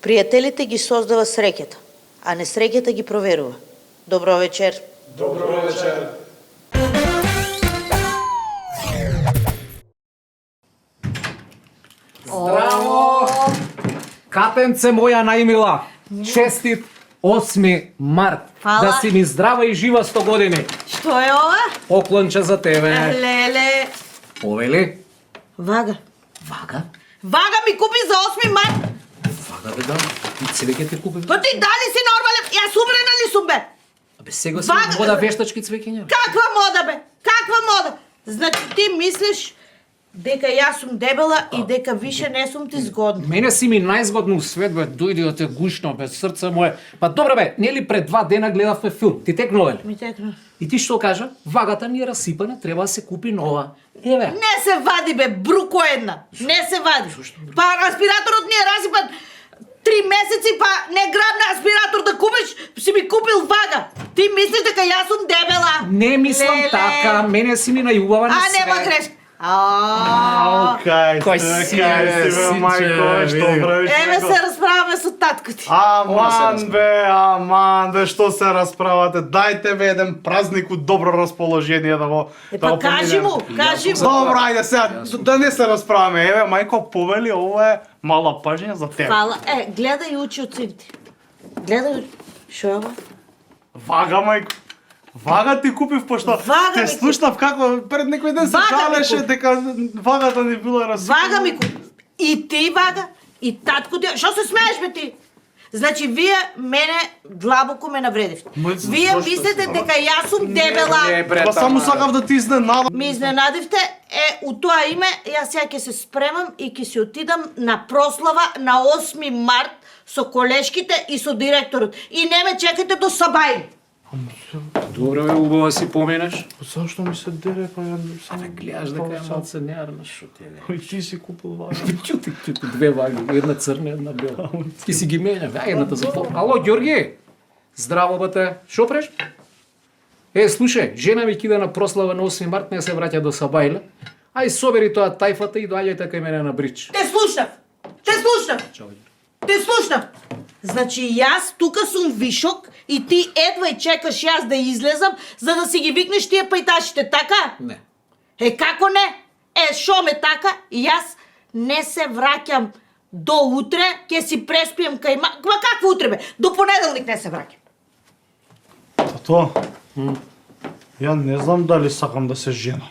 Пријателите ги создава среќата, а не среќата ги проверува. Добро вечер. Добро вечер. Здраво! Катенце моја најмила, честит 8 март. Фала. Да си ми здрава и жива 100 години. Што е ова? Поклонче за тебе. Леле. Повели? Вага. Вага? Вага ми купи за 8 март. Вага бе да. И цвеќе ти купи. Па ти дали си нормален? Јас умрена ли сум бе? Абе сега си Вага- мода вештачки цвеќиња. Каква мода бе? Каква мода? Значи ти мислиш дека јас сум дебела и дека више не сум ти згодна. Мене си ми најзгодно у свет бе, дојди да те гушно бе, срце мое. Па добре бе, нели пред 2 дена гледавме филм. Ти текнува ли? Ми текна. И ти што кажа? Вагата ни е расипана, треба да се купи нова. Еве. Не се вади бе, бруко една. Не се вади. Па аспираторот ни е расипан 3 месеци, па не грабна аспиратор да купиш, си ми купил вага. Ти мислиш дека јас сум дебела? Не мислам Леле. така, мене си ми најубава на А, свет. нема грешка. Кај си, бе, синче, мајко, што види. правиш? Еве се расправаме со татко ти. Аман бе, што се расправате? Дајте бе еден празник у добро расположение да го Па кажи му, кажи му. Добро, ајде сега, да не се расправаме. Еве, мајко, повели, ова е мала пажња за тебе. Фала. Гледај и учи од син ти. Гледај, шо е ова? Вага, мајко. Вага ти купив, пошто Вага те ми слушнав како пред некој ден се Вага ми жалеше купи. дека вагата ни била расипана. Вага ми купи. И ти вага, и татко ти. Шо се смееш бе ти? Значи вие мене длабоко ме навредивте. Вие зашто мислите си, дека јас сум дебела. Па само сакав да ти изненадам. Ми изненадивте, у тоа име, јас сега ќе се спремам и ќе се отидам на прослава на 8 март со колешките и со директорот. И не ме чекате до Сабај. Добро бе, убаво си поменеш. Зашто ми се дере, па ја Абе, гледаш дека е малце неарна, шо ти е. Кој ти си купил вага? Чути, две ваги, една црна, една бела. Ти си ги мене, едната за по. Ало, Ѓорги! Здраво, бате. Шо преш? Слушај, жена ми кида на прослава на 8 март, не се враќа до Сабајле. Ај собери тоа тајфата и доаѓајте кај мене на Брич. Те слушнав. Те слушнав. Те слушнав. Значи јас тука сум вишок и ти едва и чекаш јас да излезам за да си ги викнеш тие пајташите, така? Не. Како не? Шо ме така? И јас не се враќам до утре, ќе си преспием кај ма... Ма какво утре бе? До понеделник не се враќам. Тато, ја не знам дали сакам да се женам.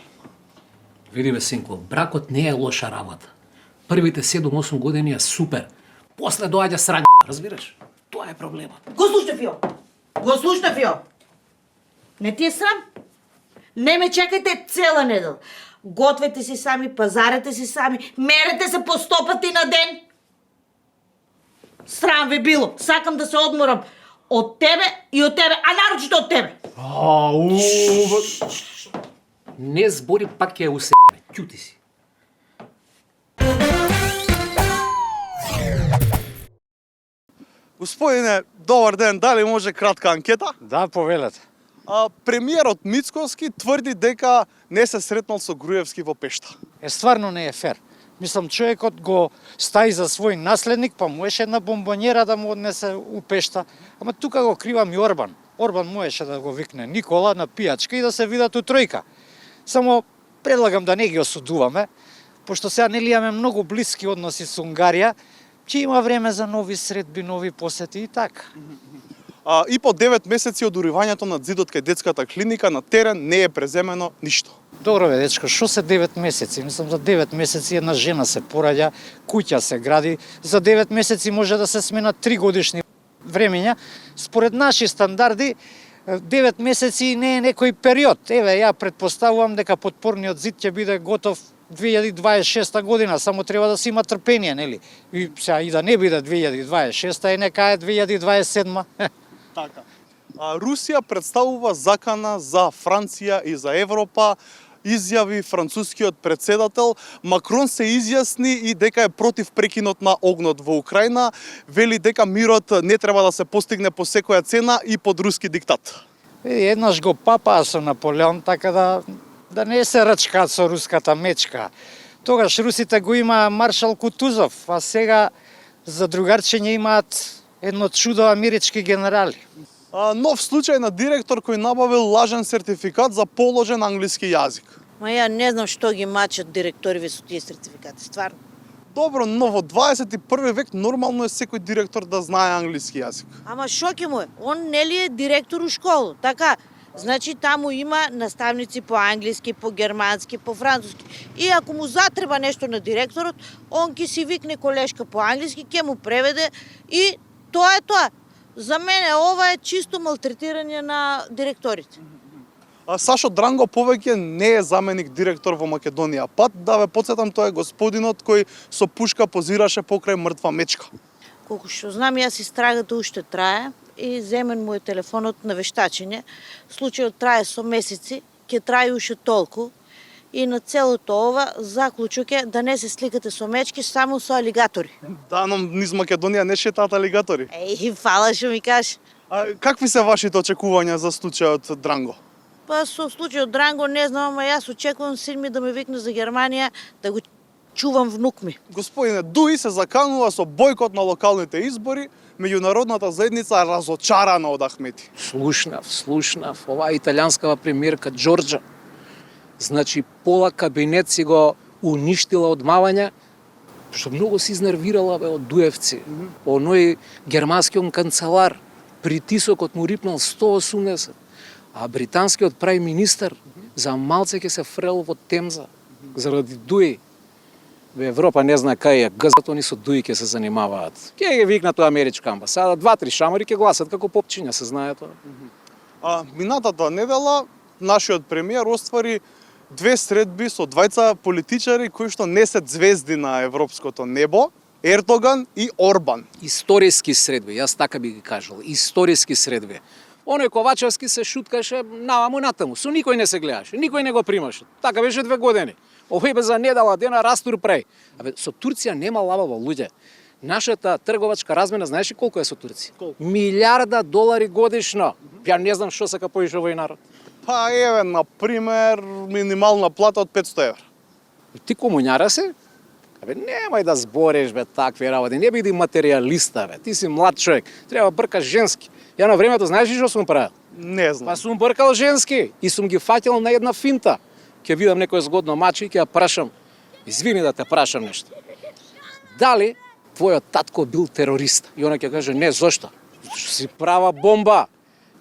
Види бе, синко, бракот не е лоша работа. Првите 7-8 години е супер. После доаѓа срања, разбираш? Тоа е проблемот. Го слушнав ја. Го слушнав ја. Не ти е срам? Не ме чекајте цела недела. Гответе си сами, пазарете си сами, мерете се по 100 пати на ден. Срам ви било. Сакам да се одморам од тебе и од тебе, а нарочито од тебе. Не збори, пак ќе ја усе. Ќути си. Господине, добар ден, дали може кратка анкета? Да, повелете. Премиерот Мицкоски тврди дека не се сретнал со Груевски во Пешта. Стварно не е фер. Мислам, човекот го стаи за свој наследник, па можеше една бомбонjera да му однесе у Пешта. Ама тука го кривам и Орбан. Орбан можеше да го викне Никола на пијачка и да се видат у тројка. Само предлагам да не ги осудуваме, пошто сега нели имаме многу блиски односи со Унгарија, че има време за нови средби, нови посети и така. И по 9 месеци од уривањето на зидот кај детската клиника на терен не е преземено ништо. Добро бе, дечко, што се 9 месеци? Мислам, за 9 месеци една жена се пораѓа, куќа се гради, за 9 месеци може да се сменат 3 годишни времења. Според наши стандарди, 9 месеци не е некој период. Еве, ја предпоставувам дека потпорниот зид ќе биде готов 2026 година, само треба да се има трпение, нели? И сега и да не биде 2026, нека е 2027. Така. Русија представува закана за Франција и за Европа, изјави францускиот председател. Макрон се изјасни и дека е против прекинот на огнот во Украина, вели дека мирот не треба да се постигне по секоја цена и под руски диктат. Еднаш го папаа со Наполеон, така да не се рачкаат со руската мечка. Тогаш русите го има маршал Кутузов, а сега За другарчиња имаат едно чудо амерички генерали. Нов случај на директор кој набавил лажен сертификат за положен англиски јазик. Ма ја не знам што ги мачат директориве со тие сертификати, стварно. Добро, но во 21 век нормално е секој директор да знае англиски јазик. Ама шо ќе му е? Он нели е директор у школа, така? Значи таму има наставници по англиски, по германски, по француски. И ако му затреба нешто на директорот, он ќе си викне колешка по англиски, ќе му преведе и тоа е тоа. За мене ова е чисто малтретирање на директорите. Сашо Дранго повеќе не е заменик директор во Македонија. Пат да ве потсетам, тој е господинот кој со пушка позираше покрај мртва мечка. Колку што знам, јас истрагата уште трае и земен му е телефонот на вештачење. Случајот трае со месеци, ќе трае уште толку. И на целото ова заклучок е да не се сликате со мечки, само со алигатори. Да, но низ Македонија не шетаат алигатори. Еј, фала што ми кажеш. Какви се вашите очекувања за случајот Дранго? Па со случајот Дранго не знам, ама јас очекувам син ми да ме викне за Германија да го чувам внук ми. Господине, Дуи се заканува со бојкот на локалните избори, меѓународната заедница разочарана од Ахмети. Слушнав. Оваа италијанскава премиерка Џорџа, значи пола кабинет си го уништила од мавања, што многу се изнервирала бе од Дуевци. Оној германскиот канцелар, притисокот му рипнал 180. А британскиот прај министер за малце ќе се фрел во Темза заради Дуи. Во Европа не знае кај е гзат, они со Дуи ќе се занимаваат. Ќе ги викнат у америчка амбасада, 2-3 шамари ќе гласат како попчиња, се знае тоа. Минатата недела нашиот премиер оствари 2 средби со двајца политичари кои што не се звезди на европското небо, Ердоган и Орбан. Историски средби, јас така би ги кажал, историски средби. Оној Ковачевски се шуткаше наваму натаму, со никој не се гледаше, никој не го примаше. Така беше 2 години. Овој бе за недела дена растур прај. Абе, со Турција нема лабаво, луѓе. Нашата трговачка размена, знаеш ли колку е со Турција? $1 милиарди годишно. Ја не знам што сака поише овој народ. Па еве, на пример, минимална плата од 500 евра. Ти комуњара се? Абе, немај да збориш, бе, такви работи. Не биди материјалиста, бе. Ти си млад човек. Треба бркаш женски. Ја на времето, знаеш ли што сум правил? Не знам. Па сум бркал женски и сум ги фатил на една финта. Ќе видам некој згодно маче и ќе ја прашам. Извини да те прашам нешто. Дали твојот татко бил терорист? И она ќе каже, не, зошто? Зашто си права бомба.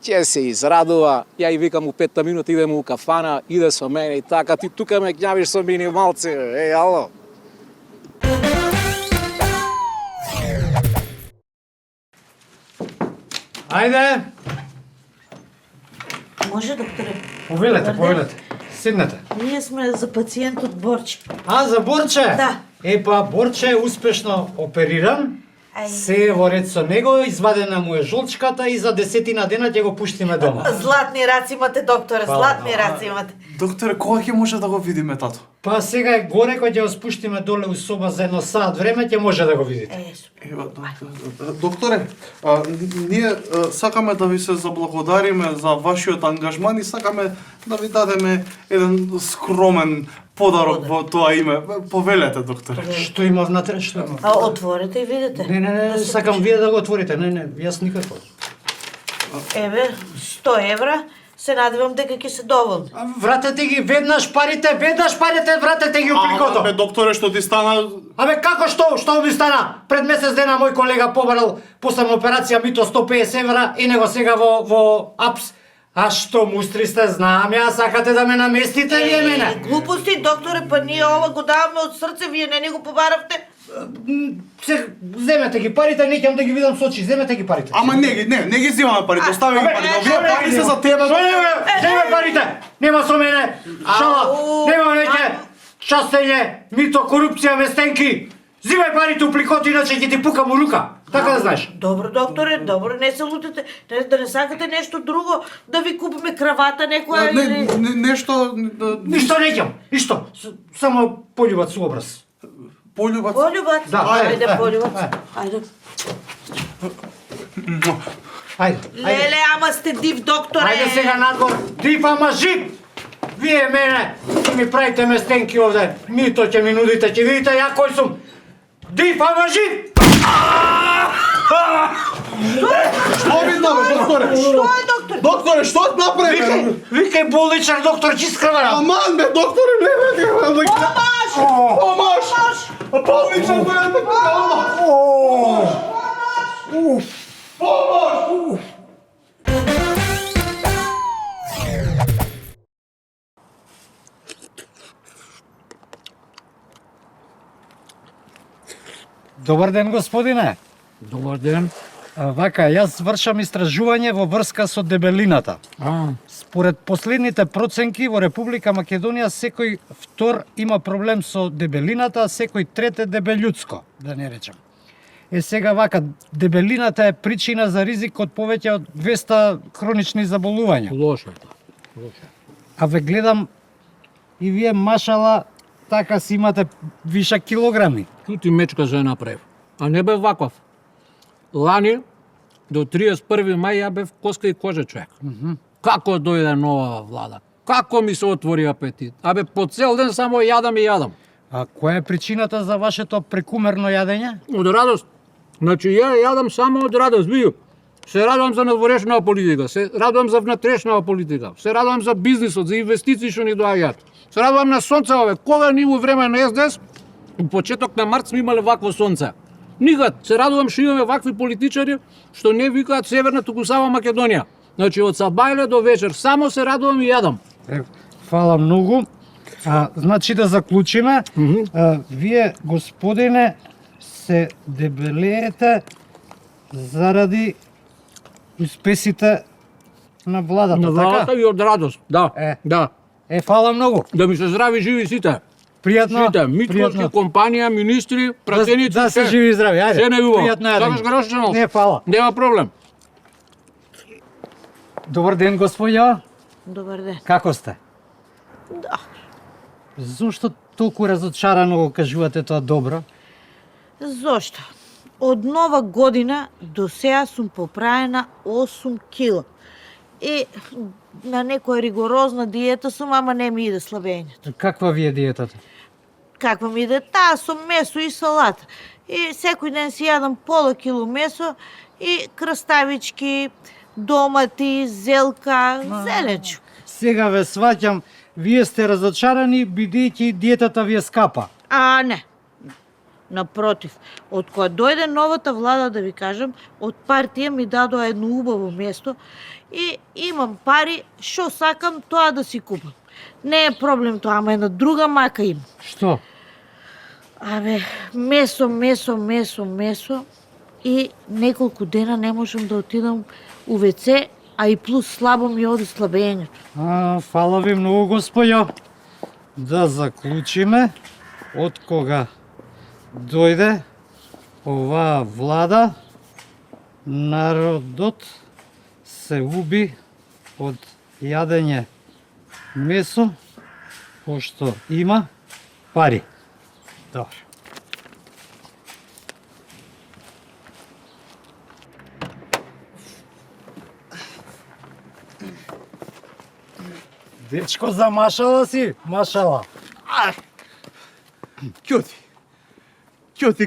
Ќе се израдува, ја и викам у 5 минути идеме у кафана, иде со мене и така, ти тука ме ѓавиш со минималци, еј, ало. Ајде, Може, докторе? повелете. Седнете. Ние сме за пациентот Борче. За Борче? Да. Па Борче е успешно опериран. Ај. Се е во ред со него, извадена му е жолчката и за 10 дена ќе го пуштиме дома. Златни раци имате, докторе, златни раци имате. Докторе, кога ќе може да го видиме тато? Па сега е горе, кога ќе го спуштиме доле у соба за 1 сат време, ќе може да го видите. Докторе, ние сакаме да ви се заблагодариме за вашиот ангажман и сакаме да ви дадеме еден скромен подарок во тоа име. Повелете, докторе. Што има внатре, што има? Отворете и видите. Не, сакам вие да го отворите. Не, јас никако. Еве, 100 евра. Се надевам дека ќе се доволни. Вратете ги веднаш парите, вратете ги у прикото. Абе, докторе, што ти стана? Абе, како што ми стана? Пред месец дена мој колега побарал после операција мито 150 евра и него сега во АПС. А што мустри сте, знам ја, сакате да ме наместите вие мене? Глупости, докторе, па ние ова го даваме од срце, вие не го побаравте. Се, земете ги парите, не ќе да ги видам со очи, земете ги парите. Ама не ги земаме парите, остави ги парите. Овие пари се за тебе. Земе парите! Нема со мене! Шала! Нема неќе! Частење, мито, корупција, местенки! Зимај парите у пликот, иначе ќе ти пукам у рука. Така да знаеш. Добро, докторе, добро, не се лутите. Да не сакате нешто друго, да ви купиме кравата некоја или... Нешто... Ништо неќам, ништо. Само пољубат со образ. Полюбац? Полюбац? Да, ајде, полюбац. Ајде. Леле, ама сте див, докторе. Ајде сега надвор. Див, ама жив. Вие мене ќе ми правите местенки овде. Мито ќе ми нудите, ќе видите ја кој сум. Див, ама жив. Што видно, бе, докторе? Што е, доктор? Докторе, што направи? Викај болничар, доктор Чискава. Аман, бе, докторе, не, бе, Помаш! Помаш! Болничар, бе, Помаш! Добар ден, господине. Добар ден. Вака, јас вршам истражување во врска со дебелината. Според последните проценки во Република Македонија секој втор има проблем со дебелината, а секој трет е дебелјудско, да не речем. Сега вака, дебелината е причина за ризик од повеќе од 200 хронични заболувања. Лошо. А ве гледам и вие машала така си имате виша килограми. Ти мечка за направив. А не бев ваков. Лани до 31 мај ја бев коска и кожа човек. Како дојде нова влада? Како ми се отвори апетит? Абе по цел ден само јадам и јадам. А која е причината за вашето прекумерно јадење? Од радост. Значи ја јадам само од радост, види. Се радувам за надворешнава политика, се радувам за внатрешнава политика, се радувам за бизнисот, за инвестиции што ни доаѓаат. Се радувам на сонцеве. Кога ни во време на СДС, у почеток на март сме имале вакво сонце. Никад. Се радувам што имаме вакви политичари што не викаат Северна, туку само Македонија. Значи од сабајле до вечер само се радувам и јадам. Фала многу. Значи да заклучиме, вие, господине, се дебелеете заради успесите на владата, На владата така? и од радост. Да. Да. Фала многу. Да ми се здрави живи сите. Пријатно. Сите, Митковски, компанија, министри, пратеници, Да се живи и здрави, ајде. Се не убаво. Пријатно јадење. Сакаш грошчено? Не, фала. Нема проблем. Добар ден, господја. Добар ден. Како сте? Да. Зошто толку разочарано го кажувате тоа добро? Зошто? Од нова година до сега сум поправена 8 кила. И на некоја ригорозна диета сум, ама не ми иде слабењето. Каква ви е диетата? Каква ми иде? Таа со месо и салата. И секој ден си јадам пола кило месо и краставички, домати, зелка, зеленчук. Сега ве сваќам, вие сте разочарани бидејќи диетата ви е скапа. А не. Напротив, од кога дојде новата влада, да ви кажам, од партија ми дадоа едно убаво место и имам пари, што сакам тоа да си купам. Не е проблем тоа, ама една друга мака има. Што? Абе, месо и неколку дена не можам да отидам у ВЦ, а и плюс слабо ми оди слабењето. Фала ви многу, господјо. Да заклучиме, од кога дојде оваа влада, народот се уби од јадење месо, пошто има пари. Добро. Дечко, замашала си? Машала. Ќоти,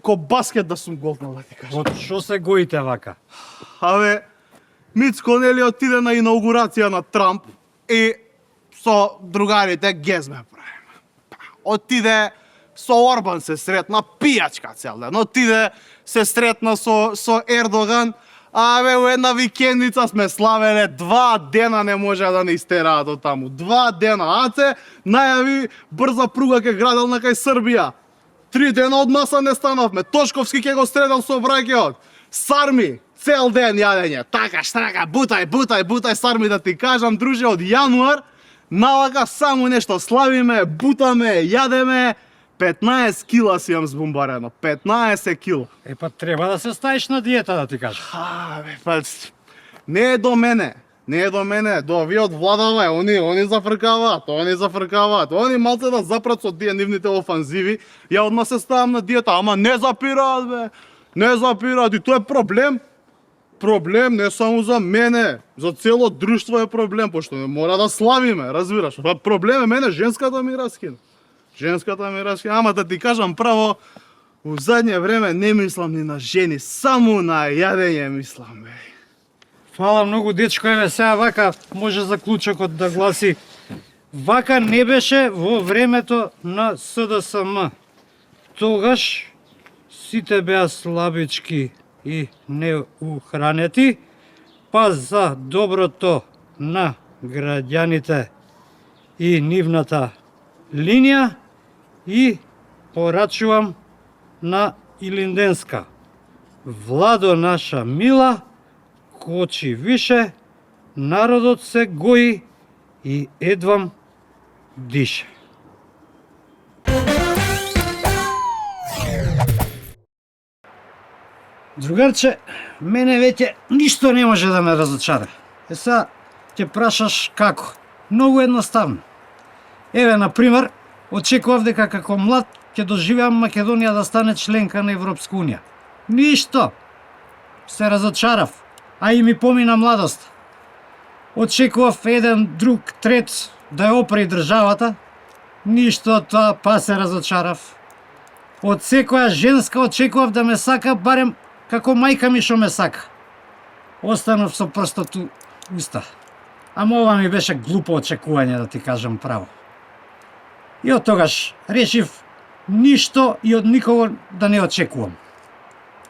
ко баскет да сум голтнал, да ти кажам. Од што се гоите вака? Абе, Мицко нели отиде на инаугурација на Трамп и со другарите гезме правиме. Отиде со Орбан се сретна, пијачка цел ден. Отиде се сретна со Ердоган, абе у една викендица сме славеле, 2 дена не може да не истераат од таму. 2 дена. Аце најави брза пруга ке граделна кај Србија. 3 дена од маса не станавме. Тошковски ке го стредал со враќаот. Сарми, цел ден јадење. Така, штрака, бутај сарми да ти кажам, друже, од јануар навака само нешто славиме, бутаме, јадеме. 15 кила си имам збумбарено. 15 кила. Па треба да се ставиш на диета, да ти кажам. Па, не е до мене. Не е до мене, до овие од владава, они зафркаваат. Они малце да запрат со тие нивните офанзиви. Ја одма се ставам на диета, ама не запираат, бе. Не запираат и тоа е проблем. Проблем не само за мене, за цело друштво е проблем, пошто мора да славиме, разбираш. Проблем е мене, женската ми раскина. Ама да ти кажам право, У задње време не мислам ни на жени, само на јадење мислам, бе. Фала многу, дечко, еве сега вака може заклучокот да гласи: вака не беше во времето на СДСМ. Тогаш сите беа слабички и неухранети, па за доброто на граѓаните и нивната линија и порачувам на Илинденска. Владо наша мила, кочи више, народот се гои и едвам дише. Другарче, мене веќе ништо не може да ме разочара. Сега ќе прашаш како. Многу едноставно. Еве, например, очекував дека како млад ќе доживеам Македонија да стане членка на Европска унија. Ништо. Се разочарав, а и ми помина младост. Очекував еден, друг, трет да ја опре државата. Ништо од тоа, па се разочарав. Од секоја женска очекував да ме сака барем како мајка ми што ме сака. Останав со прстот у уста. Ама ова ми беше глупо очекување, да ти кажам право. И од тогаш решив ништо и од никого да не очекувам.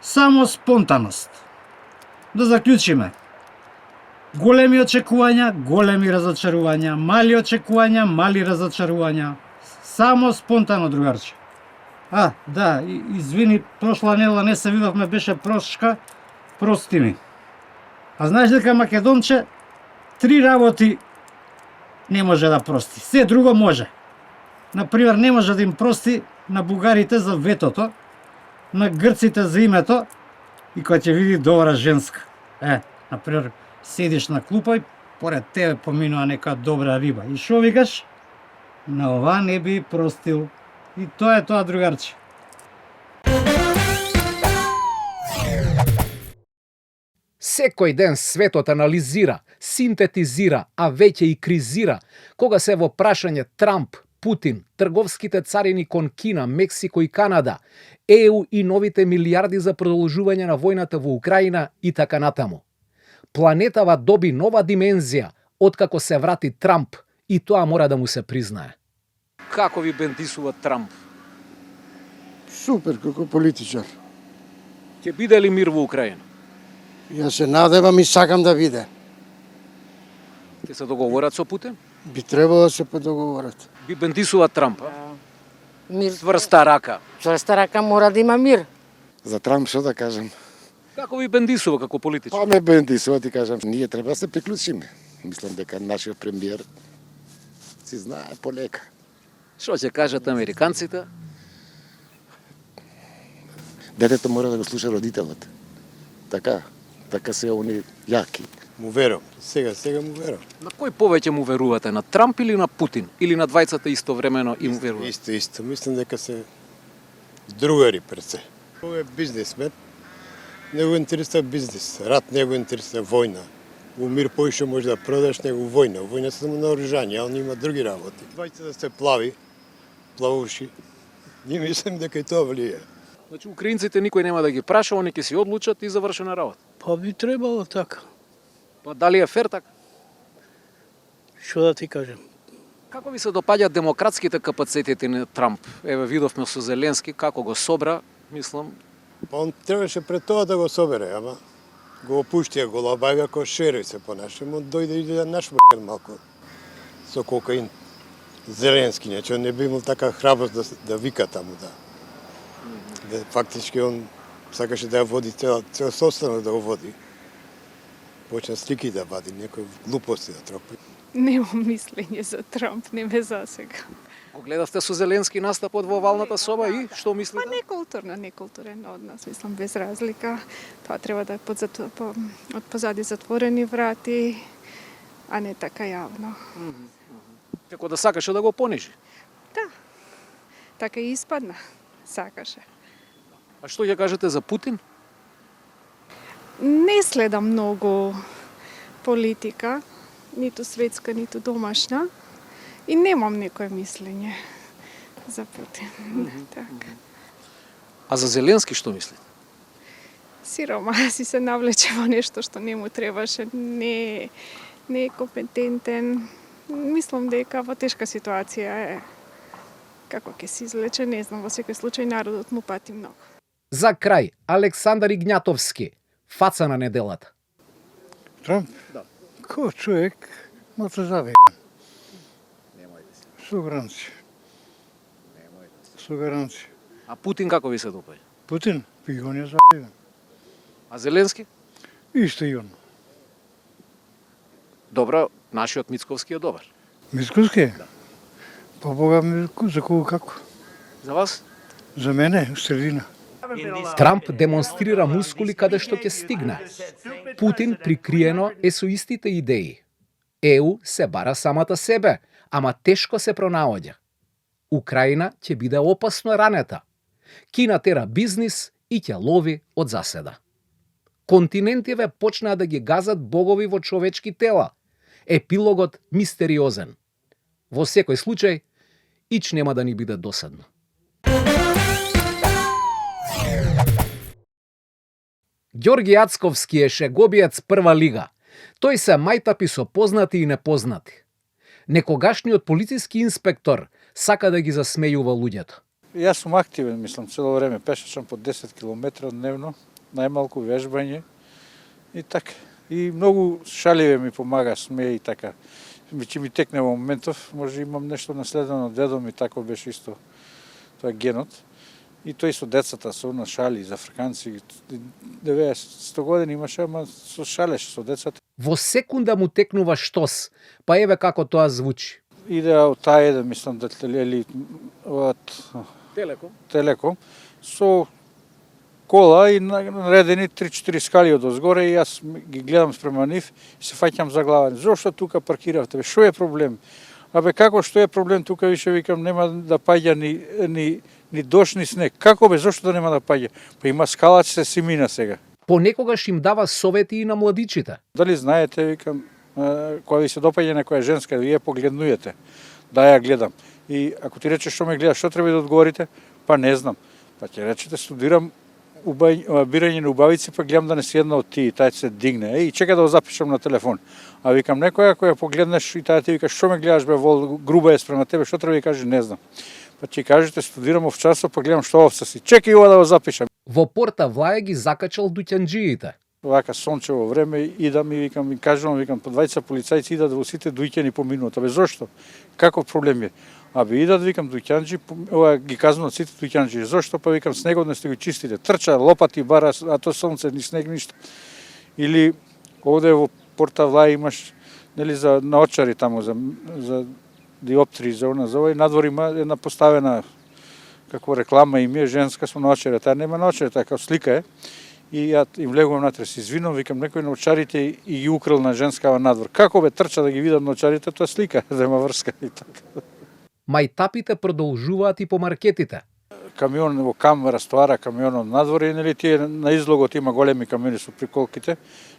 Само спонтаност. Да заклучиме. Големи очекувања, големи разочарувања, мали очекувања, мали разочарувања. Само спонтано, другарче. Да, извини, прошла недела не се видовме, беше прошка, прости ми. А знаеш дека Македонче 3 работи не може да прости. Се друго може. Например, не може да им прости на бугарите за ветото, на грците за името и кога ќе види добра женска. Например, седиш на клупа и поред тебе поминува нека добра риба. И шо викаш? На ова не би простил. И тоа е тоа, другарче. Секој ден светот анализира, синтетизира, а веќе и кризира, кога се во прашање Трамп, Путин, трговските царини кон Кина, Мексико и Канада, ЕУ и новите милиарди за продолжување на војната во Украина и така натаму. Планетава доби нова димензија откако се врати Трамп и тоа мора да му се признае. Како ви бендисува Трамп? Супер, како политичар. Ќе биде ли мир во Украина? Јас се надевам и сакам да биде. Ќе се договорат со Путин? Би требало да се подоговорат. Би бендисува Трамп, Мир. Цврста рака. Цврста рака мора да има мир. За Трамп што да кажам? Како ви бендисува како политичар? Па ме бендисува, ти кажам, ние треба да се приклучиме. Мислам дека нашиот премиер си знае полека. Што ќе кажат американците? Детето мора да го слуша родителот. Така се они јаки. Му верам. Сега му верам. На кој повеќе му верувате, на Трамп или на Путин? Или на двајцата истовремено им верувате? Исто. Мислам дека се другари пред се. Тој е бизнесмен. Не го интересува бизнес. Рат не го интересува војна. У мир поише може да продаш него војна. Војна се само на оружјање, а он има други работи. Двајцата се плавуши. Не мислам дека и тоа влие. Значи, украинците никој нема да ги праша, они ќе си одлучат и завршена работа. Па би требало така. Па дали е фер така? Што да ти кажем? Како ви се допаѓаат демократските капацитети на Трамп? Еве видовме со Зеленски како го собра, мислам. Па он требаше пред тоа да го собере, ама го опуштија, го лабавија кој шерой се понаше. Он дојде и да нашмркан малку со кокаин. Зеленски, значи он не би имал така храброст да вика таму, да. Фактички он сакаше да ја води цел состанок да го води. Почна слики да вади, некои глупости да тропи. Немам мислење за Трамп, не ме засега. Го гледавте со Зеленски настапот во валната соба и што мислите? Па некултурен однос, мислам без разлика. Тоа треба да е од позади затворени врати, а не така јавно. Како да сакаше да го понижи. Да, така и испадна, сакаше. А што ќе кажете за Путин? Не следам многу политика, ниту светска, ниту домашна, и немам некое мислење за Путин. Така. А А за Зеленски што мисли? Сирома си се навлече во нешто што не му требаше, не е компетентен. Мислам дека во тешка ситуација е. Како ќе се излече, не знам, во секој случај народот му пати многу. За крај, Александар Игњатовски, фаца на неделата. Трамп? Да. Кој човек, ма се заве. Со гаранција. Со гаранција. А Путин како ви се допаѓа? Путин, пигон е за А Зеленски? Исто и он. Добро, нашиот Мицковски е добар. Мицковски? Да. Па Бога за кого како? За вас? За мене, средина. Трамп демонстрира мускули каде што ќе стигне. Путин прикриено е со истите идеи. ЕУ се бара самата себе, ама тешко се пронаоѓа. Украина ќе биде опасно ранета. Кина тера бизнис и ќе лови од заседа. Континентиве почнаа да ги газат богови во човечки тела. Епилогот мистериозен. Во секој случај, ич нема да ни биде досадно. Ѓорги Ацковски е шегобиец прва лига. Тој се мајтапи со познати и непознати. Некогашниот полициски инспектор сака да ги засмејува луѓето. Јас сум активен, мислам, цело време. Пешачам по 10 км дневно, најмалку вежбање и така. И многу шаливе ми помага, смее и така. Че ми текне во моментов, може имам нешто наследено од дедо ми, тако беше исто тоа генот. И тој со децата, со на шали, за африканци, 90-100 години имаше, ама со шалеш со децата. Во секунда му текнува штос, па еве како тоа звучи. Иде од таа еден, мислам, или од Телеком, со кола и наредени 3-4 скали од озгоре и јас ги гледам спрема нив и се фаќам за глава. Зошто тука паркиравте? Што е проблем? Абе како што е проблем тука, више викам, нема да паѓа ни дожд ни снег. Како бе, зошто да нема да паѓа? Па има скала, се си мина сега. Понекогаш им дава совети и на младичите. Дали знаете, викам, кога ви се допаѓа некоја женска, вие погледнујете, да ја гледам. И ако ти речеш што ме гледаш, што треба да одговорите? Па не знам. Па ќе речете, студирам бирање на убавици, па гледам да не си една од тие, тај се дигне. И чека да го запишам на телефон. А викам, некоја која погледнеш и тај ти вика, што ме гледаш бе, вол, груба е спрема тебе, што треба да кажеш, не знам. Па ќе кажете, студирам овчарство, па гледам што овца си. Чекај ова да го запишам. Во Порта Влаја ги закачал дуќанџиите. Вака сончево време идам и викам, и кажувам, викам, по 20 полицајци идат во сите дуќани по минута. Бе, зошто? Каков проблем е? Абе, идат, викам, дуќанџи, ова ги казнуват сите дуќанџи. Зошто? Па викам, снегот не сте го чистите. Трча, лопати, бара, а то сонце, ни снег, ништо. Или овде во Порта Влаја имаш, нели, за наочари таму, за диоптри, за она, за овој надвор има една поставена, како реклама им е, женска со наочари. Таа нема наочари, таа како слика е. И ја им влегувам натре, се извинувам, викам, некој на очарите и ги украл на женскава надвор. Како бе трча да ги видат на очарите, тоа слика, да има врска и така. Мајтапите продолжуваат и по маркетите. Камион во Кам растоара камионот надвор и нели тие на излогот има големи камиони со приколките.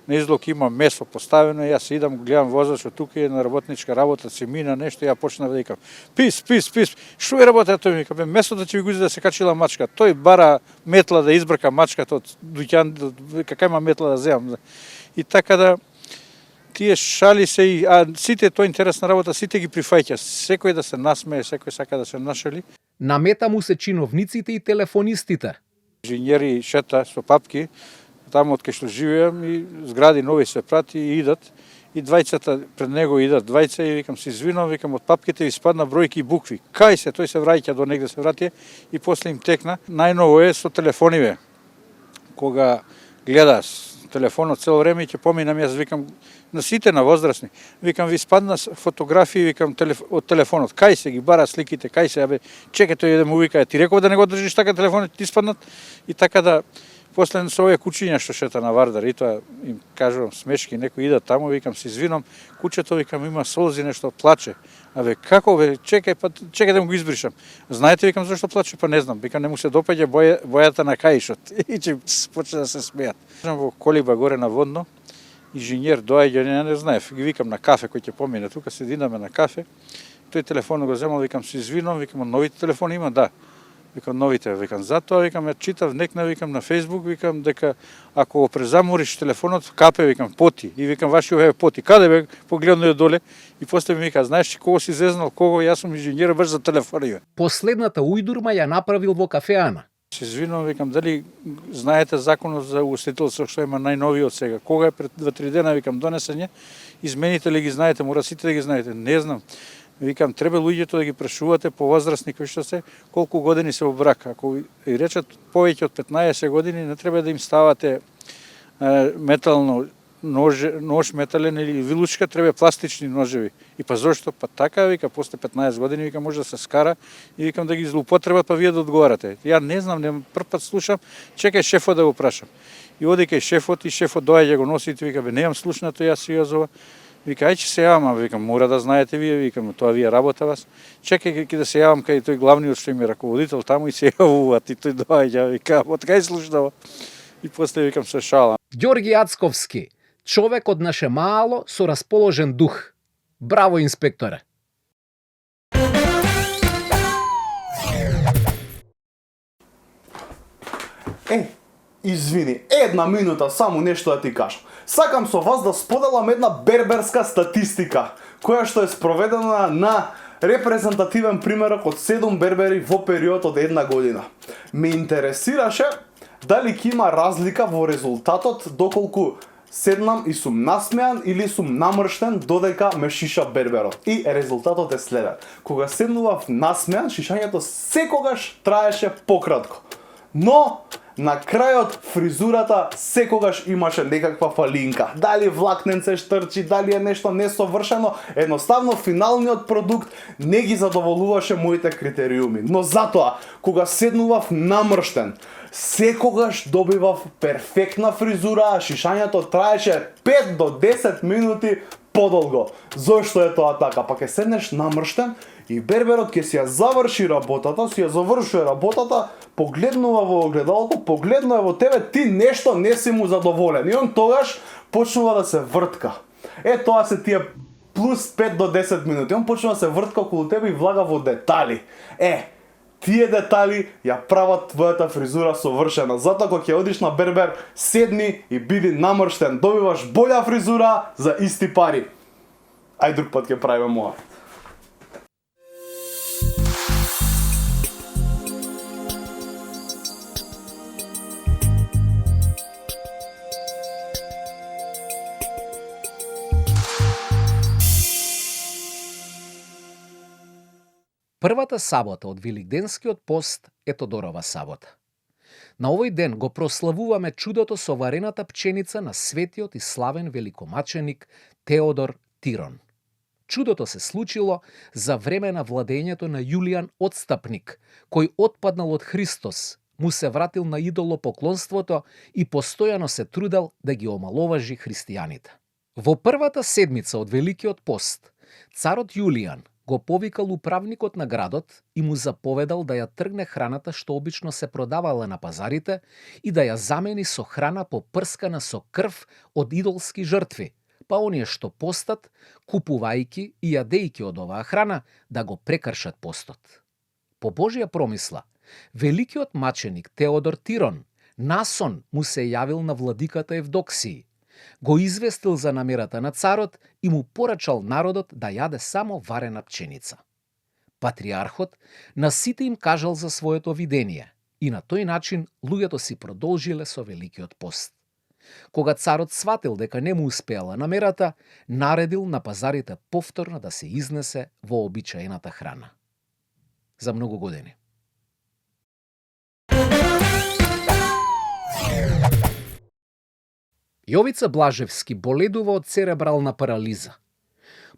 На излог има месо поставено, јас идам, гледам возачот тука е на работничка работа, се мина нешто, ја почнав да викам: "Пис, пис, пис. Што е работа тој?" Викам: "Месото ќе ви го да се качила мачка." Тој бара метла да избрка мачката од дуќан, кака има метла да земам. И така да тие шали се и сите тоа интересна работа, сите ги прифаќа. Секој да се насмее, секој сака да се нашали. Намета му се чиновниците и телефонистите. Инженери шета со папки, таму од кај што живеам и згради нови се прати и идат. И двајцата пред него идат, двајца и викам, се извинувам, викам, од папките ви спадна бројки и букви. Кај се, тој се враќа до негде се врати и после им текна. Најново е со телефониве. Кога гледаш телефонот цело време и ќе поминам, јас викам на сите на возрастни. Викам, ви спадна фотографии, викам, од телефонот. Кај се ги бара сликите, кај се, абе, чекај тој да му вика, ти реков да не го држиш така телефонот, ти спаднат. И така да, после со овие кучиња што шета на Вардар, и тоа им кажувам смешки, некои идат таму, викам, се извинам, кучето, викам, има солзи, нешто плаче. Абе, како бе, чекај да му го избришам. Знаете, викам, зашто плаче? Па не знам. Викам, не му се допаѓа бојата на каишот. И че почне да се смеат. Во колиба горе на Водно, инженер доаѓа, не знаев, ги викам на кафе кој ќе помине, тука сединаме на кафе. Тој телефон го земал, викам, се извинувам, викам, новите телефони има, да. Викам новите, викам затоа, викам ја читав некна, викам на Facebook, викам дека ако го презамориш телефонот, капе, викам поти. И викам ваши овие поти. Каде бе? Погледнал доле и после ми вика, знаеш ти кого си зезнал, кого? Јас сум инженер баш за телефони. Последната ујдурма ја направил во кафе Ана. Се извинувам, викам, дали знаете законот за угостителство што има најновиот сега? Кога е пред 2-3 дена, викам, донесен е? Измените ли ги знаете? Мора сите да ги знаете. Не знам. Викам, треба луѓето да ги прашувате повозрастни кои што се, колку години се во брак. Ако и речат повеќе од 15 години, не треба да им ставате метално нож метален или вилучка, треба пластични ножеви. И па зошто? Па така, вика, после 15 години, вика, може да се скара и викам да ги злоупотребат, па вие да одговарате. Ја не знам, прв пат слушам, чекај шефот да го прашам. И оди кај шефот и шефот доаѓа го носи и вика, бе, немам слушнато, јас си јазова. Вика, ај че се јавам, викам, мора да знаете вие, викам, тоа вие работа вас. Чекај ќе да се јавам кај тој главниот што им е раководител таму и се јавуваат и тој доаѓа, вика, од кај слушнава. И после викам се шалам. Ѓорги Ацковски, човек од наше мало со расположен дух. Браво, инспекторе! Извини, една минута само нешто да ти кажам. Сакам со вас да споделам една берберска статистика, која што е спроведена на репрезентативен примерок од 7 бербери во период од една година. Ме интересираше дали ќе има разлика во резултатот доколку седнам и сум насмеан или сум намрштен додека ме шиша берберот. И резултатот е следен. Кога седнував насмеан, шишањето секогаш траеше пократко. Но на крајот фризурата секогаш имаше некаква фалинка. Дали влакненце штрчи, дали е нешто несовршено, едноставно финалниот продукт не ги задоволуваше моите критериуми. Но затоа, кога седнував намрштен, секогаш добивав перфектна фризура, а шишањето траеше 5 до 10 минути подолго. Зошто е тоа така? Па ке седнеш намрштен и берберот ќе си ја заврши работата, си ја завршува работата, погледнува во огледалото, погледнува во тебе, ти нешто не си му задоволен. И он тогаш почнува да се вртка. Тоа се тие плюс 5 до 10 минути. Он почнува да се вртка околу тебе и влага во детали. Тие детали ја прават твојата фризура совршена. Затоа кога ќе одиш на бербер, седни и биди намрштен, добиваш болја фризура за исти пари. Ај друг пат ќе правиме моја. Првата сабота од Великденскиот пост е Тодорова сабота. На овој ден го прославуваме чудото со варената пченица на светиот и славен великомаченик Теодор Тирон. Чудото се случило за време на владењето на Јулијан Отстапник, кој отпаднал од Христос, му се вратил на идолопоклонството и постојано се трудел да ги омаловажи христијаните. Во првата седмица од Великиот пост, царот Јулијан го повикал управникот на градот и му заповедал да ја тргне храната што обично се продавала на пазарите и да ја замени со храна попрскана со крв од идолски жртви, па оние што постат, купувајки и јадејки од оваа храна, да го прекршат постот. По Божја промисла, великиот маченик Теодор Тирон насон му се јавил на владиката Евдоксиј, го известил за намерата на царот и му порачал народот да јаде само варена пченица. Патриархот на сите им кажал за своето видение и на тој начин луѓето си продолжиле со Великиот пост. Кога царот сватил дека не му успеала намерата, наредил на пазарите повторно да се изнесе вообичаената храна. За многу години. Јовица Блажевски боледува од церебрална парализа.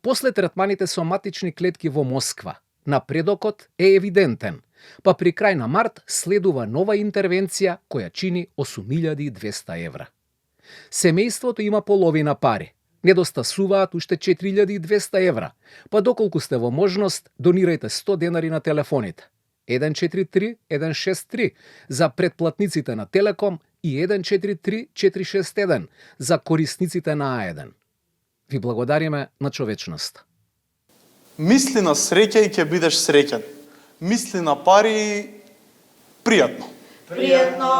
После третманите со матични клетки во Москва, напредокот е евидентен, па при крај на март следува нова интервенција која чини 8.200 евра. Семејството има половина пари, недостасуваат уште 4.200 евра, па доколку сте во можност, донирајте 100 денари на телефоните. 143 163 за претплатниците на Телеком и 143 461 за корисниците на А1. Ви благодариме на човечноста. Мисли на среќа и ќе бидеш среќен. Мисли на пари Пријатно. Пријатно.